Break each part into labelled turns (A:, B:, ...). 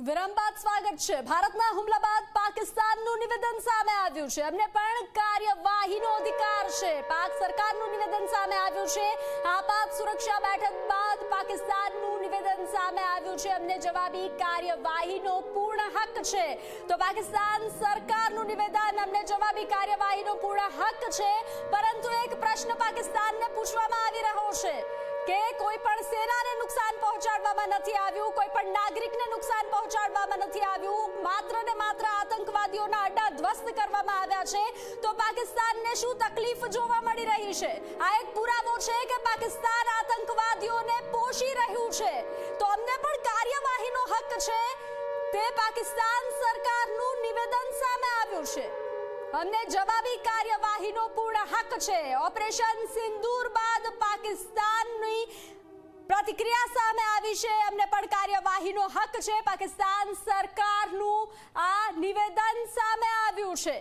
A: વિરામ બાદ સ્વાગત છે। ભારતના હુમલા બાદ પાકિસ્તાનનું નિવેદન સામે આવ્યું છે। અમને પણ કાર્યવાહીનો અધિકાર છે। પાક સરકારનું નિવેદન સામે આવ્યું છે। આપાત સુરક્ષા બેઠક બાદ પાકિસ્તાનનું નિવેદન સામે આવ્યું છે। અમને જવાબી કાર્યવાહીનો પૂર્ણ હક છે। તો પાકિસ્તાન સરકારનું નિવેદન અમને જવાબી કાર્યવાહીનો પૂર્ણ હક છે, પરંતુ એક પ્રશ્ન પાકિસ્તાનને પૂછવામાં આવી રહ્યો છે કે કોઈ પણ સેનાને નુકસાન પહોંચાડવામાં નથી આવ્યું, કોઈ પણ નાગરિકને નુકસાન પહોંચાડવામાં નથી આવ્યું, માત્ર ને માત્ર આતંકવાદીઓના અડ્ડા ધ્વસ્ત કરવામાં આવ્યા છે। તો પાકિસ્તાનને શું તકલીફ જોવા મળી રહી છે? આ એક પુરાવો છે કે પાકિસ્તાન આતંકવાદીઓને પોષી રહ્યું છે। તો અમને પણ કાર્યવાહીનો હક છે, તે પાકિસ્તાન સરકારનું નિવેદન સામે આવ્યું છે। અમને જવાબી કાર્યવાહીનો પૂર્ણ હક છે। ઓપરેશન સિંદૂર બાદ પાકિસ્તાનની પ્રતિક્રિયા સામે આવી છે। અમને પણ કાર્યવાહીનો હક છે। પાકિસ્તાન સરકારનું આ નિવેદન સામે આવ્યું છે।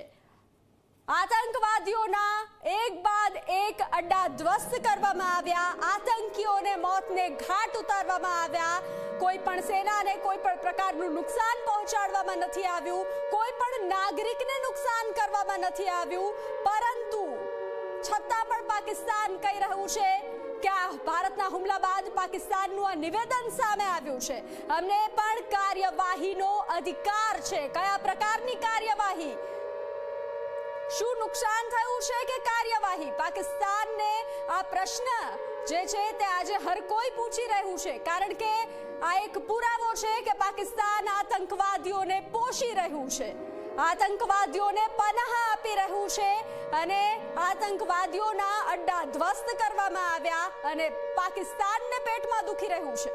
A: આતંકવાદીઓના એક બાદ એક અડ્ડા ધ્વસ્ત કરવામાં આવ્યા, આતંકીઓને મોતને ઘાટ ઉતારવામાં આવ્યા। કોઈ પણ સેનાને કોઈ પણ પ્રકારનું નુકસાન પહોંચાડવામાં નથી આવ્યું, કોઈ પણ નાગરિકને નુકસાન કરવામાં નથી આવ્યું, પરંતુ છતાં પણ પાકિસ્તાન કહી રહ્યું છે કે આ ભારતના હુમલા બાદ પાકિસ્તાનનું આ નિવેદન સામે આવ્યું છે। અમને પણ કાર્યવાહીનો અધિકાર છે। કયા પ્રકારની કાર્યવાહી? શું નુકસાન થયું છે કે કાર્યવાહી? પાકિસ્તાનને આ પ્રશ્ન જે છે તે આજે હર કોઈ પૂછી રહ્યું છે, કારણ કે આ એક પુરાવો છે કે પાકિસ્તાન આતંકવાદીઓને પોષી રહ્યું છે, આતંકવાદીઓને પનાહ આપી રહ્યું છે, અને આતંકવાદીઓના અડ્ડા ધ્વસ્ત કરવામાં આવ્યા અને પાકિસ્તાનને પેટમાં દુખી રહ્યું છે।